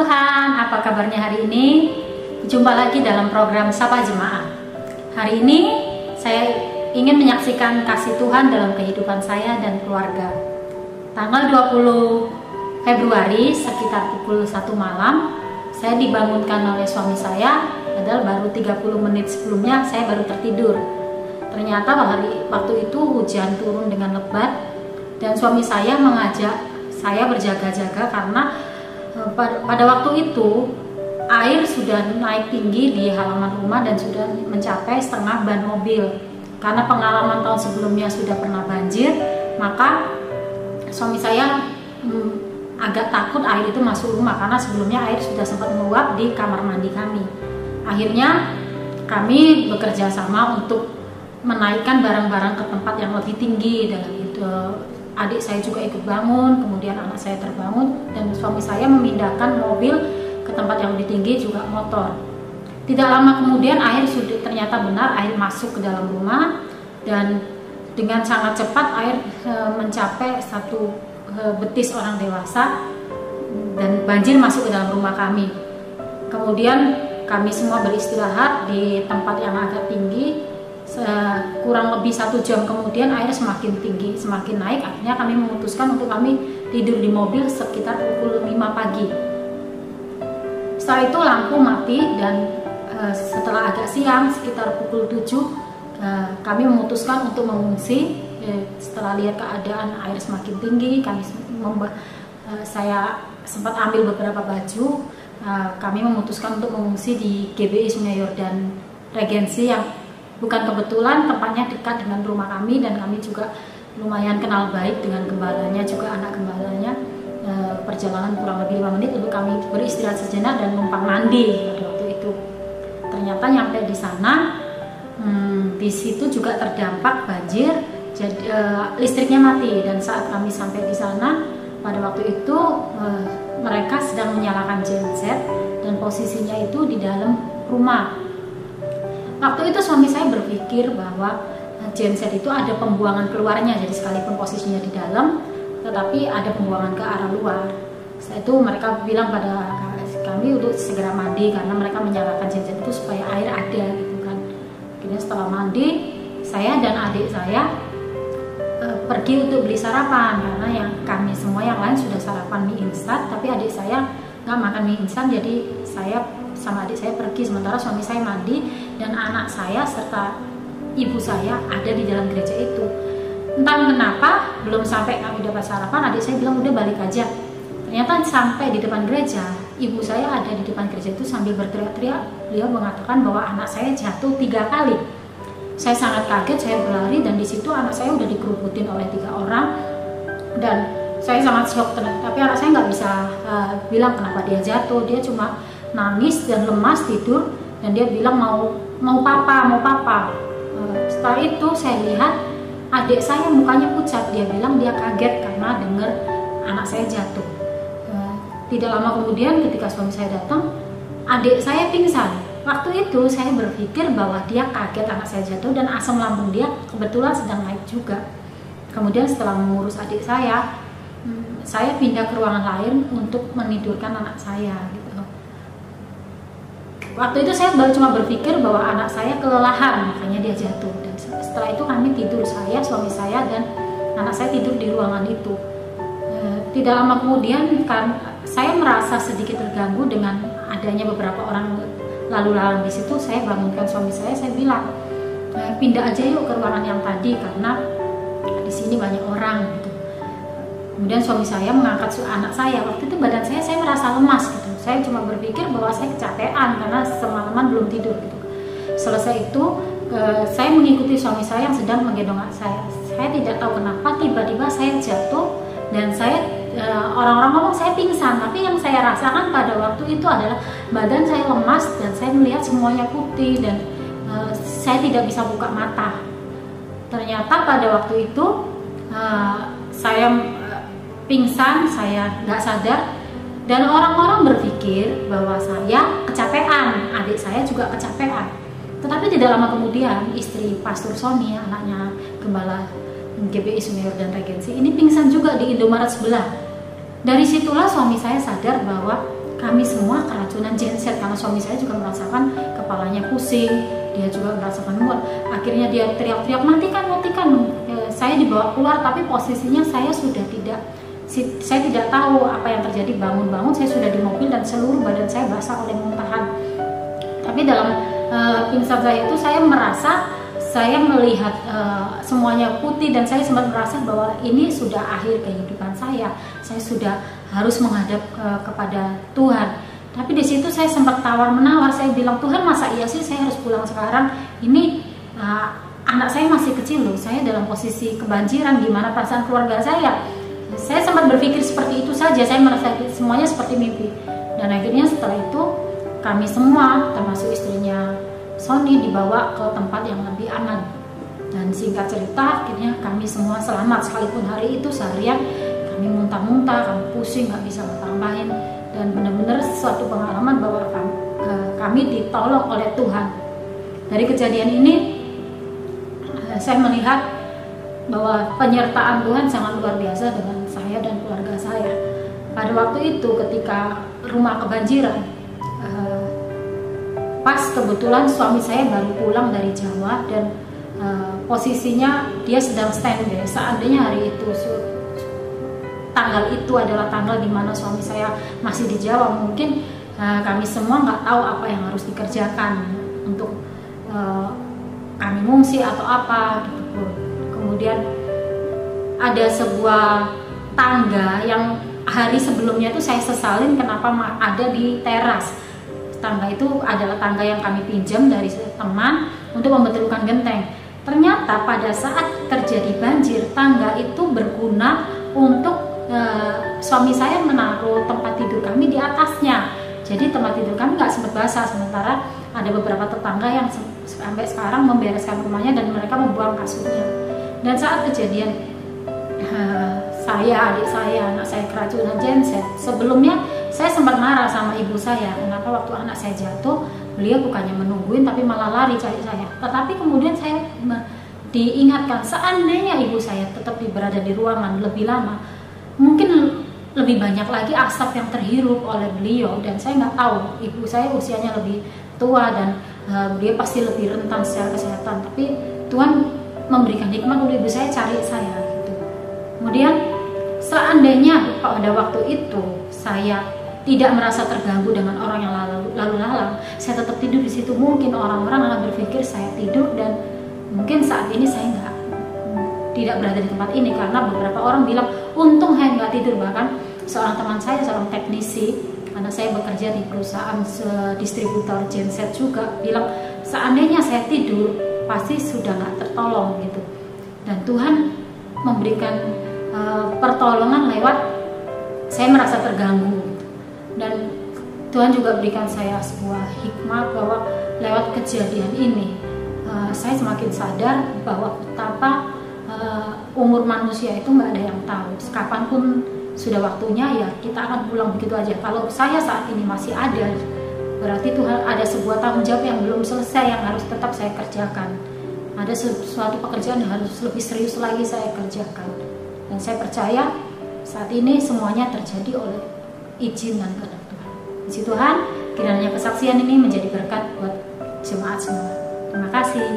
Tuhan, apa kabarnya hari ini? Jumpa lagi dalam program Sapa Jemaat. Hari ini saya ingin menyaksikan kasih Tuhan dalam kehidupan saya dan keluarga. Tanggal 20 Februari sekitar pukul 1 malam, saya dibangunkan oleh suami saya, padahal baru 30 menit sebelumnya saya baru tertidur. Ternyata waktu itu hujan turun dengan lebat dan suami saya mengajak saya berjaga-jaga karena pada waktu itu air sudah naik tinggi di halaman rumah dan sudah mencapai setengah ban mobil. Karena pengalaman tahun sebelumnya sudah pernah banjir, maka suami saya agak takut air itu masuk rumah karena sebelumnya air sudah sempat meluap di kamar mandi kami. Akhirnya kami bekerja sama untuk menaikkan barang-barang ke tempat yang lebih tinggi. Dalam itu adik saya juga ikut bangun, kemudian anak saya terbangun, dan suami saya memindahkan mobil ke tempat yang lebih tinggi, juga motor. Tidak lama kemudian ternyata benar air masuk ke dalam rumah, dan dengan sangat cepat air mencapai satu betis orang dewasa dan banjir masuk ke dalam rumah kami. Kemudian kami semua beristirahat di tempat yang agak tinggi. Kurang lebih 1 jam kemudian air semakin tinggi, semakin naik. Akhirnya kami memutuskan untuk kami tidur di mobil sekitar pukul 5 pagi. Setelah itu lampu mati dan setelah agak siang sekitar pukul 7 kami memutuskan untuk mengungsi. Setelah lihat keadaan air semakin tinggi, saya sempat ambil beberapa baju. Kami memutuskan untuk mengungsi di GBI Sungai Yordan Regensi yang bukan kebetulan tempatnya dekat dengan rumah kami, dan kami juga lumayan kenal baik dengan gembalanya, juga anak gembalanya. Perjalanan kurang lebih 5 menit untuk kami beristirahat sejenak dan numpang mandi pada waktu itu. Ternyata nyampe di sana, di situ juga terdampak banjir, jadi listriknya mati. Dan saat kami sampai di sana, pada waktu itu mereka sedang menyalakan genset dan posisinya itu di dalam rumah. Waktu itu suami saya berpikir bahwa genset itu ada pembuangan keluarnya, jadi sekalipun posisinya di dalam, tetapi ada pembuangan ke arah luar. Setelah itu mereka bilang pada kami untuk segera mandi karena mereka menyalakan genset itu supaya air ada gitu kan. Kemudian setelah mandi, saya dan adik saya pergi untuk beli sarapan, karena kami semua yang lain sudah sarapan mie instan, tapi adik saya nggak makan mie instan, jadi saya sama adik saya pergi, sementara suami saya mandi dan anak saya serta ibu saya ada di dalam gereja itu. Entah kenapa belum sampai kami dapat sarapan, adik saya bilang udah balik aja. Ternyata sampai di depan gereja, ibu saya ada di depan gereja itu sambil berteriak-teriak. Beliau mengatakan bahwa anak saya jatuh 3 kali. Saya sangat kaget, saya berlari, dan di situ anak saya udah dikerubutin oleh 3 orang, dan saya sangat shock. Tapi anak saya nggak bisa bilang kenapa dia jatuh. Dia cuma nangis dan lemas tidur, dan dia bilang mau papa. Setelah itu saya lihat adik saya mukanya pucat. Dia bilang dia kaget karena dengar anak saya jatuh. Tidak lama kemudian ketika suami saya datang, adik saya pingsan. Waktu itu saya berpikir bahwa dia kaget anak saya jatuh dan asam lambung dia kebetulan sedang naik juga. Kemudian setelah mengurus adik saya pindah ke ruangan lain untuk menidurkan anak saya gitu. Waktu itu saya baru cuma berpikir bahwa anak saya kelelahan, makanya dia jatuh. Dan setelah itu kami tidur, saya, suami saya, dan anak saya tidur di ruangan itu. Tidak lama kemudian kan saya merasa sedikit terganggu dengan adanya beberapa orang lalu lalang di situ. Saya bangunkan suami saya bilang pindah aja yuk ke ruangan yang tadi karena di sini banyak orang gitu. Kemudian suami saya mengangkat anak saya. Waktu itu badan saya merasa lemas gitu. Saya cuma berpikir bahwa saya kecapean karena semalaman belum tidur gitu. Selesai itu saya mengikuti suami saya yang sedang menggendong anak saya. Saya tidak tahu kenapa tiba-tiba saya jatuh dan orang-orang ngomong saya pingsan, tapi yang saya rasakan pada waktu itu adalah badan saya lemas dan saya melihat semuanya putih dan saya tidak bisa buka mata. Ternyata pada waktu itu saya pingsan, saya nggak sadar, dan orang-orang berpikir bahwa saya kecapean, adik saya juga kecapean. Tetapi tidak lama kemudian istri Pastor Sony, anaknya gembala GBI Sungai Yordan Regensi, ini pingsan juga di Indomaret sebelah. Dari situlah suami saya sadar bahwa kami semua keracunan genset karena suami saya juga merasakan kepalanya pusing, dia juga merasakan mual. Akhirnya dia teriak-teriak, matikan, matikan. Saya dibawa keluar, tapi posisinya saya tidak tahu apa yang terjadi. Bangun-bangun saya sudah di mobil dan seluruh badan saya basah oleh muntahan. Tapi dalam pingsan saya itu saya merasa, saya melihat semuanya putih dan saya sempat merasa bahwa ini sudah akhir kehidupan saya. Saya sudah harus menghadap kepada Tuhan. Tapi di situ saya sempat tawar-menawar. Saya bilang, Tuhan, masa iya sih saya harus pulang sekarang? Ini anak saya masih kecil loh. Saya dalam posisi kebanjiran. Gimana perasaan keluarga saya? Saya sempat berpikir seperti itu saja. Saya merasa semuanya seperti mimpi. Dan akhirnya setelah itu kami semua, termasuk istrinya Sony, dibawa ke tempat yang lebih aman. Dan singkat cerita, akhirnya kami semua selamat. Sekalipun hari itu seharian kami muntah-muntah, kami pusing, nggak bisa ngapa-ngapain. Dan benar-benar suatu pengalaman bahwa kami ditolong oleh Tuhan. Dari kejadian ini, saya melihat bahwa penyertaan Tuhan sangat luar biasa dengan saya dan keluarga saya. Pada waktu itu ketika rumah kebanjiran, pas kebetulan suami saya baru pulang dari Jawa dan posisinya dia sedang standby. Seandainya hari itu tanggal itu adalah tanggal di mana suami saya masih di Jawa, mungkin kami semua nggak tahu apa yang harus dikerjakan untuk kami ngungsi atau apa gitu. Kemudian ada sebuah tangga yang hari sebelumnya itu saya sesalin kenapa ada di teras. Tangga itu adalah tangga yang kami pinjam dari teman untuk membetulkan genteng. Ternyata pada saat terjadi banjir, tangga itu berguna untuk suami saya menaruh tempat tidur kami di atasnya. Jadi tempat tidur kami nggak sempat basah. Sementara ada beberapa tetangga yang sampai sekarang membereskan rumahnya dan mereka membuang kasurnya. Dan saat kejadian adik saya, anak saya keracunan genset, sebelumnya saya sempat marah sama ibu saya. Kenapa waktu anak saya jatuh, beliau bukannya menungguin tapi malah lari cari saya. Tetapi kemudian saya diingatkan, seandainya ibu saya tetap berada di ruangan lebih lama, mungkin lebih banyak lagi asap yang terhirup oleh beliau. Dan saya nggak tahu, ibu saya usianya lebih tua dan beliau pasti lebih rentan secara kesehatan. Tapi Tuhan memberikan hikmat untuk ibu saya cari saya gitu. Kemudian seandainya pada waktu itu saya tidak merasa terganggu dengan orang yang lalu lalang, saya tetap tidur di situ, mungkin orang-orang akan berpikir saya tidur dan mungkin saat ini saya tidak berada di tempat ini. Karena beberapa orang bilang untung saya nggak tidur. Bahkan seorang teman saya, seorang teknisi, karena saya bekerja di perusahaan distributor genset juga, bilang seandainya saya tidur pasti sudah nggak tertolong gitu. Dan Tuhan memberikan pertolongan lewat saya merasa terganggu gitu. Dan Tuhan juga berikan saya sebuah hikmat bahwa lewat kejadian ini saya semakin sadar bahwa betapa umur manusia itu nggak ada yang tahu. Kapanpun sudah waktunya ya kita akan pulang begitu aja. Kalau saya saat ini masih ada, berarti Tuhan ada sebuah tanggung jawab yang belum selesai yang harus tetap saya kerjakan. Ada sesuatu pekerjaan yang harus lebih serius lagi saya kerjakan. Dan saya percaya saat ini semuanya terjadi oleh izin dan kehendak Tuhan. Puji Tuhan, kiranya kesaksian ini menjadi berkat buat jemaat semua. Terima kasih.